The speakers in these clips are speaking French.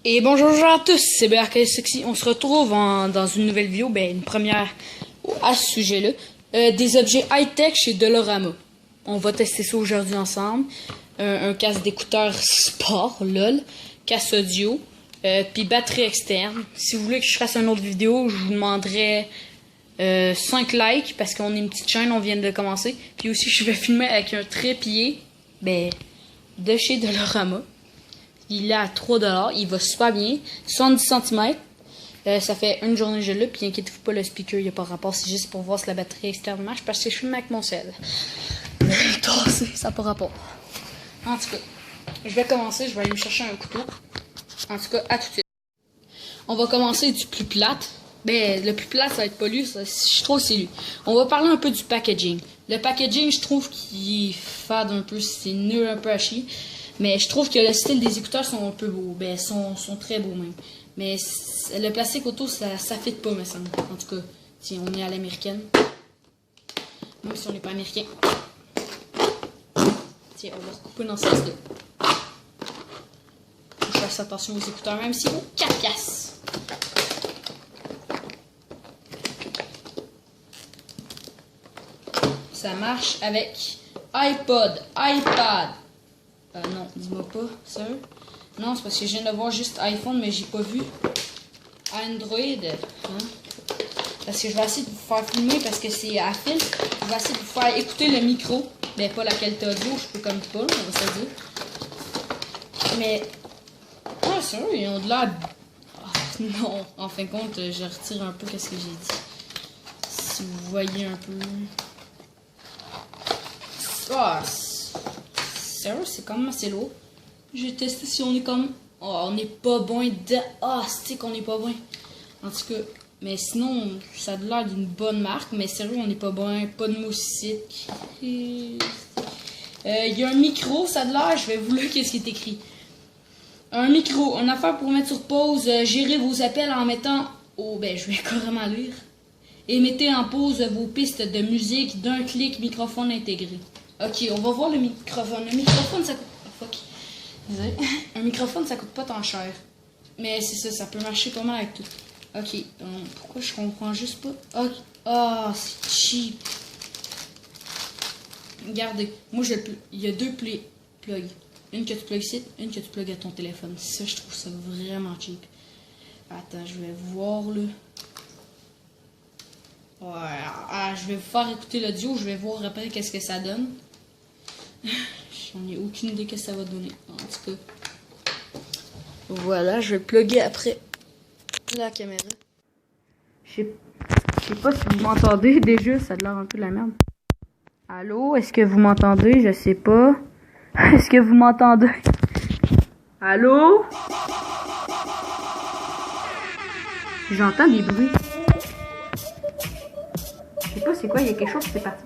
Et bonjour à tous, c'est BRK Sexy. On se retrouve dans une nouvelle vidéo, une première à ce sujet-là. Des objets high-tech chez Dollarama. On va tester ça aujourd'hui ensemble. Un casque d'écouteurs sport, lol. Casque audio. Puis batterie externe. Si vous voulez que je fasse une autre vidéo, je vous demanderai 5 likes parce qu'on est une petite chaîne, on vient de commencer. Puis aussi, je vais filmer avec un trépied de chez Dollarama. Il est à 3$, il va super bien. 70 cm. Ça fait une journée que je l'ai. Puis inquiétez-vous pas, le speaker, il n'y a pas rapport. C'est juste pour voir si la batterie externe marche. Parce que je filme avec mon sel. Ça n'a pas rapport. En tout cas, je vais commencer. Je vais aller me chercher un couteau. En tout cas, à tout de suite. On va commencer du plus plate. Le plus plat, ça va être pas lui. Je trouve que c'est lui. On va parler un peu du packaging. Le packaging, je trouve qu'il est fade un peu. C'est nul un peu à chier. Mais je trouve que le style des écouteurs sont un peu beaux. Sont très beaux même. Mais le plastique auto, ça fit pas, me semble. En tout cas, si on est à l'américaine. Même si on n'est pas américain. Tiens, on va recouper dans ce sens-là. Faut que je fasse attention aux écouteurs, même s'ils vaut 4$. Ça marche avec iPod, iPad. Non, dis-moi pas, ça. Non, c'est parce que je viens de voir juste iPhone, mais j'ai pas vu Android. Hein? Parce que je vais essayer de vous faire filmer parce que c'est à fil. Je vais essayer de vous faire écouter le micro. Pas la qualité audio, je peux comme pas, on va se dire. Mais, c'est vrai, ils ont de l'air. Non, en fin de compte, je retire un peu ce que j'ai dit. Si vous voyez un peu. Sérieux, c'est quand même assez lourd. J'ai testé si on est comme. On n'est pas bon de. C'est qu'on n'est pas bon. En tout cas, mais sinon, ça a l'air d'une bonne marque. Mais sérieux, on n'est pas bon. Pas de moussite. Il y a un micro, ça a l'air. Je vais vous lire qu'est-ce qui est écrit. Un micro, une affaire pour mettre sur pause. Gérer vos appels en mettant. Je vais carrément lire. Et mettez en pause vos pistes de musique d'un clic, microphone intégré. Ok, on va voir le microphone. Le microphone, ça coûte. Fuck. Désolé. Un microphone, ça coûte pas tant cher. Mais c'est ça, ça peut marcher pas mal avec tout. Ok, pourquoi je comprends juste pas? Ok. C'est cheap. Regardez, moi il y a deux plugs. Une que tu plugs ici, une que tu plugs à ton téléphone. Ça, je trouve ça vraiment cheap. Attends, je vais voir là. Je vais vous faire écouter l'audio, je vais voir après qu'est-ce que ça donne. J'en ai aucune idée que ça va donner. En tout cas. Voilà, je vais le plugger après la caméra. Je sais pas si vous m'entendez déjà, ça a l'air un peu de la merde. Allô, est-ce que vous m'entendez? Je sais pas. Est-ce que vous m'entendez? Allô? J'entends des bruits. Je sais pas c'est quoi, il y a quelque chose qui s'est parti.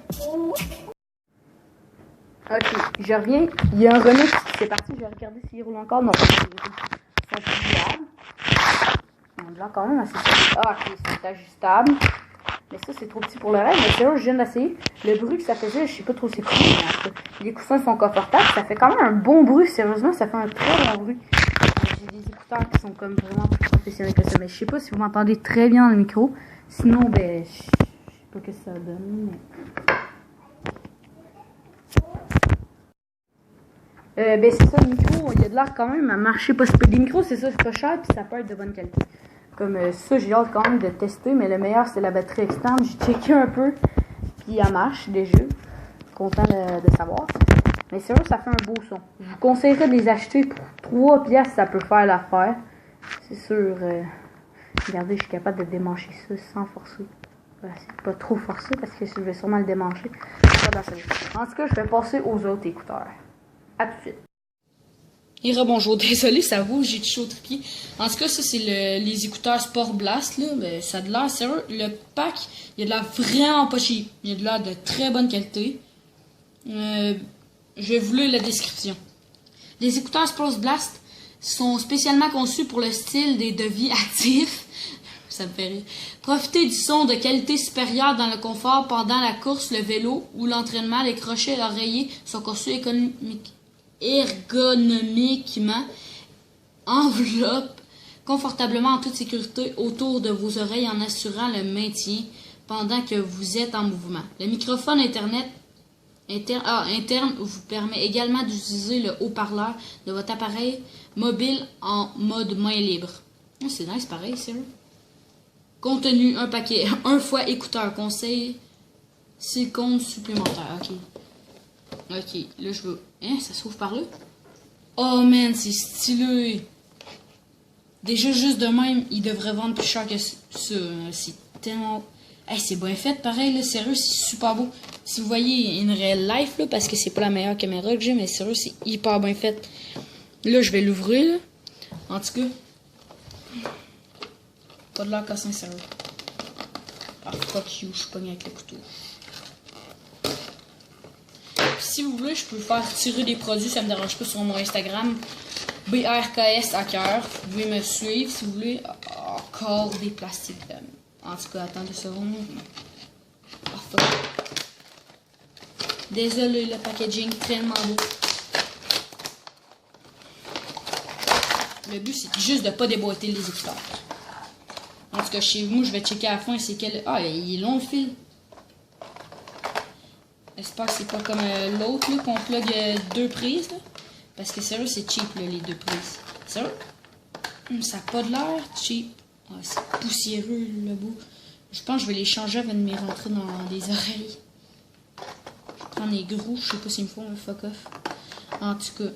Ok, je reviens. Il y a un remix qui s'est parti. Je vais regarder s'il roule encore. Non, c'est ajustable. On l'a quand même assez. Ok, c'est ajustable. Mais ça, c'est trop petit pour le reste. Mais c'est vrai, je viens d'essayer. Le bruit que ça faisait, je sais pas trop c'est quoi. Les coussins sont confortables. Ça fait quand même un bon bruit. Sérieusement, ça fait un très bon bruit. J'ai des écouteurs qui sont comme vraiment plus professionnels que ça. Mais je sais pas si vous m'entendez très bien dans le micro. Sinon, je sais pas ce que ça donne. C'est ça, le micro, il y a de l'air quand même à marcher pas super. Les micros, c'est ça, c'est pas cher, puis ça peut être de bonne qualité. Comme ça, j'ai hâte quand même de tester, mais le meilleur, c'est la batterie externe. J'ai checké un peu, puis elle marche déjà. Content de savoir. Mais c'est vrai, ça fait un beau son. Je vous conseillerais de les acheter pour 3$, ça peut faire l'affaire. C'est sûr. Regardez, je suis capable de démancher ça sans forcer. C'est pas trop forcé parce que je vais sûrement le démancher. En tout cas, je vais passer aux autres écouteurs. À tout de suite. Et rebonjour, désolé, ça vaut, j'ai touché au trépied. En tout cas, ça, c'est les écouteurs Sport Blast, là. Ça a de l'air sérieux. Le pack, il y a de l'air vraiment pas cheap. Il y a de l'air de très bonne qualité. Je vais vous lire la description. Les écouteurs Sport Blast sont spécialement conçus pour le style de vie actif. Ça me fait rire. Profitez du son de qualité supérieure dans le confort pendant la course, le vélo ou l'entraînement. Les crochets et l'oreiller sont conçus ergonomiquement enveloppe confortablement en toute sécurité autour de vos oreilles en assurant le maintien pendant que vous êtes en mouvement. Le microphone interne vous permet également d'utiliser le haut-parleur de votre appareil mobile en mode main libre. Oh, c'est nice pareil, sérieux. Contenu, un paquet, un fois écouteur, conseil, silicone supplémentaire. Ok, là je veux... Hein, ça s'ouvre par là? Oh man, c'est stylé! Déjà, juste de même, il devrait vendre plus cher que ça. C'est tellement... Hey, c'est bien fait, pareil, là, sérieux, c'est super beau. Si vous voyez une réelle life, là, parce que c'est pas la meilleure caméra que j'ai, mais sérieux, c'est hyper bien fait. Là, je vais l'ouvrir, là. En tout cas. Pas de l'air cassé, sérieux. Ah, fuck you, je suis pogné avec le couteau. Si vous voulez, je peux faire tirer des produits, ça me dérange pas sur mon Instagram. BRKS Hacker. Vous pouvez me suivre si vous voulez. Encore des plastiques. En tout cas, attendez 2 secondes. Ah, fuck. Désolé, le packaging tellement beau. Le but, c'est juste de pas déboîter les écouteurs. En tout cas, chez vous, je vais checker à la fin c'est quel... Ah, il est long le fil. J'espère que c'est pas comme l'autre, là, qu'on plug 2 prises, là. Parce que sérieux, c'est cheap, là, les 2 prises. Sérieux? Ça n'a pas de l'air cheap. Ah, c'est poussiéreux, le bout. Je pense que je vais les changer avant de m'y rentrer dans les oreilles. Je prends les gros, je sais pas s'ils me font un fuck off. En tout cas.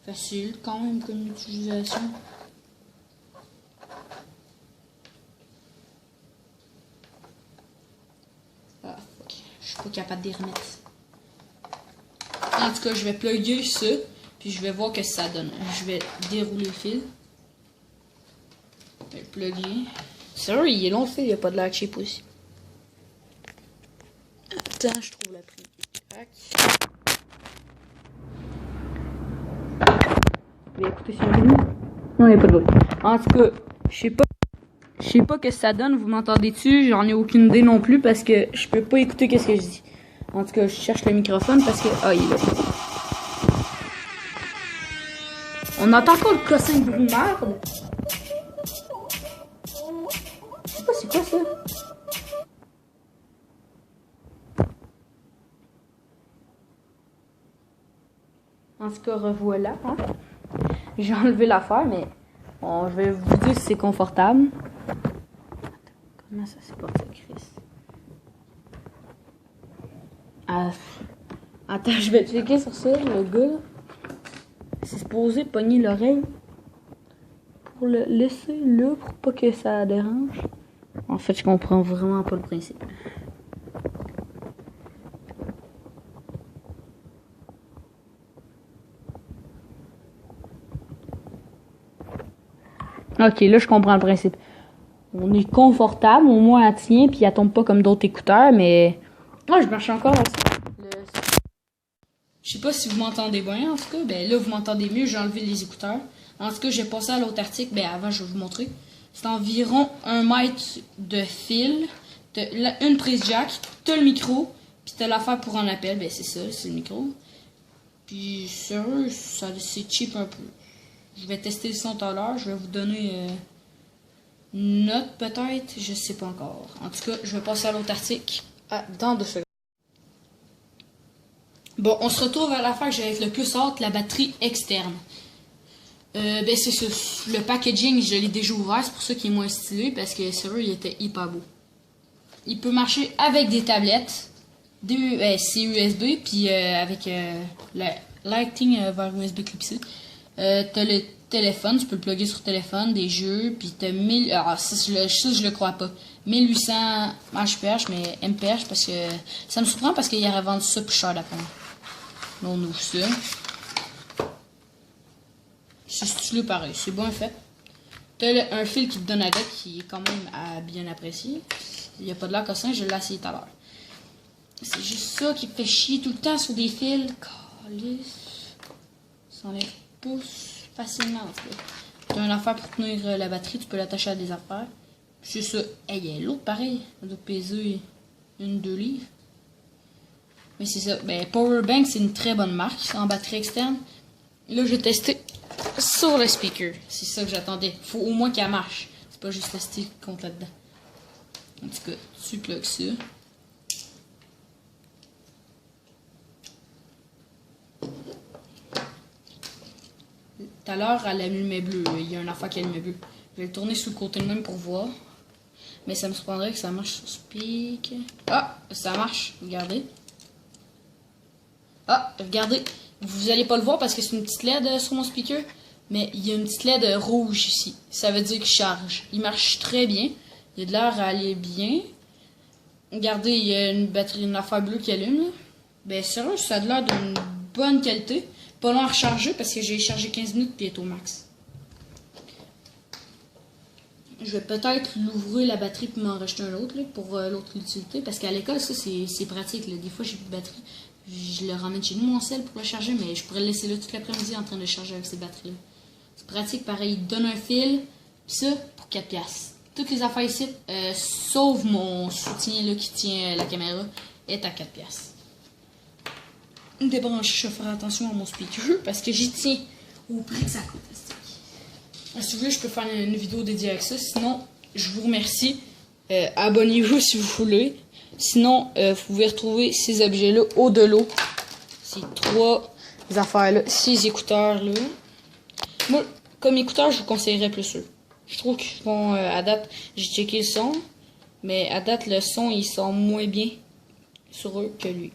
Facile quand même comme utilisation. Ah fuck, je suis pas capable de les remettre. En tout cas, je vais plugger ça, puis je vais voir ce que ça donne. Je vais dérouler le fil. Je vais le plugger. Sérieux, il est long le fil, il n'y a pas de l'air cheap aussi. Attends, je trouve la prise. Vous pouvez écouter sur vidéo? Non, il n'y a pas de bruit. En tout cas, je sais pas que ça donne. Vous m'entendez dessus? J'en ai aucune idée non plus parce que je peux pas écouter qu'est-ce que je dis. En tout cas, je cherche le microphone parce que... Ah, il est là. On entend encore le cossin de bruit merde. Je sais pas c'est quoi ça. En tout cas, revoilà. Hein? J'ai enlevé l'affaire, mais bon, je vais vous dire si c'est confortable. Comment ça s'est passé, Chris? Attends, je vais checker sur ça, le gars. C'est supposé pogner l'oreille pour le laisser là, pour pas que ça dérange. En fait, je comprends vraiment pas le principe. Ok, là je comprends le principe. On est confortable, au moins elle tient, puis elle tombe pas comme d'autres écouteurs, mais... Ah, je marche encore aussi. Je sais pas si vous m'entendez bien, en tout cas. Ben là, vous m'entendez mieux, j'ai enlevé les écouteurs. En tout cas, j'ai passé à l'autre article. Ben avant, je vais vous montrer. C'est environ 1 mètre de fil. T'as une prise jack, t'as le micro, puis t'as l'affaire pour un appel. Ben c'est ça, c'est le micro. Puis sérieux, c'est cheap un peu. Je vais tester le son tout à l'heure. Je vais vous donner une note peut-être. Je sais pas encore. En tout cas, je vais passer à l'autre article dans 2 secondes. Bon, on se retrouve à l'affaire que j'ai avec le plus hâte, la batterie externe. Ben c'est ça. Le packaging, je l'ai déjà ouvert. C'est pour ça qu'il est moins stylé. Parce que sérieux, il était hyper beau. Il peut marcher avec des tablettes. C'est USB. Puis avec le Lighting vers USB clipsé. T'as le téléphone, tu peux le plugger sur téléphone, des jeux, puis t'as 1000... Ah, ça, je le crois pas. 1800 HPH, mais MPH, parce que... Ça me surprend parce qu'il aurait vendu ça plus cher d'après moi. Là, on ouvre ça. C'est stylé pareil, c'est bien fait. T'as un fil qui te donne avec, qui est quand même bien apprécié. Il n'y a pas de l'air cossin, je l'ai essayé tout à l'heure. C'est juste ça qui me fait chier tout le temps sur des fils. Calisse. Ça enlève pousse facilement en tout cas. Tu as une affaire pour tenir la batterie, tu peux l'attacher à des affaires. C'est ça. Hey, il y a l'autre pareil. Elle doit peser 1-2 livres. Mais c'est ça. Ben, Powerbank, c'est une très bonne marque en batterie externe. Là, j'ai testé sur le speaker. C'est ça que j'attendais. Faut au moins qu'elle marche. C'est pas juste tester contre là-dedans. En tout cas, tu plugues ça. Tout à l'heure, elle allumait bleu. Il y a un affaire qui allumait bleu. Je vais le tourner sur le côté de même pour voir. Mais ça me surprendrait que ça marche sur speak. Ah, ça marche. Regardez. Ah, regardez. Vous allez pas le voir parce que c'est une petite LED sur mon speaker. Mais il y a une petite LED rouge ici. Ça veut dire qu'il charge. Il marche très bien. Il y a de l'air à aller bien. Regardez, il y a une batterie, une affaire bleue qui allume. Là. Ben sérieux, ça a de l'air d'une bonne qualité. Pas long à recharger parce que j'ai chargé 15 minutes puis elle est au max. Je vais peut-être l'ouvrir la batterie pour m'en racheter un autre là, pour l'autre utilité. Parce qu'à l'école, ça c'est pratique. Là. Des fois, j'ai plus de batterie. Je le ramène chez nous, mon sel, pour le charger. Mais je pourrais le laisser là toute l'après-midi en train de charger avec ces batteries-là. C'est pratique, pareil. Il donne un fil. Puis ça, pour 4$. Toutes les affaires ici, sauf mon soutien là, qui tient la caméra, est à 4$. Débrancher, je vais faire attention à mon speaker parce que j'y tiens au prix que ça coûte. Si vous voulez, je peux faire une vidéo dédiée avec ça. Sinon, je vous remercie. Abonnez-vous si vous voulez. Sinon, vous pouvez retrouver ces objets-là au de l'eau. Ces trois affaires-là. Ces écouteurs-là. Moi, comme écouteurs, je vous conseillerais plus eux. Je trouve qu'ils font, à date, j'ai checké le son. Mais à date, le son, il sent moins bien sur eux que lui.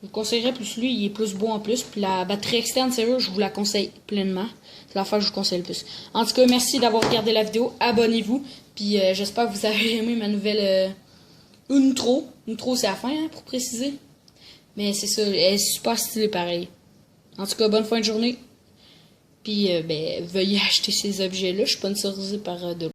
Je vous conseillerais plus lui, il est plus beau en plus. Puis la batterie externe, sérieux, je vous la conseille pleinement. C'est l'affaire que je vous conseille le plus. En tout cas, merci d'avoir regardé la vidéo. Abonnez-vous. Puis j'espère que vous avez aimé ma nouvelle intro. Intro, c'est la fin, hein, pour préciser. Mais c'est ça, elle est super stylée pareil. En tout cas, bonne fin de journée. Puis, veuillez acheter ces objets-là. Je suis sponsorisé par de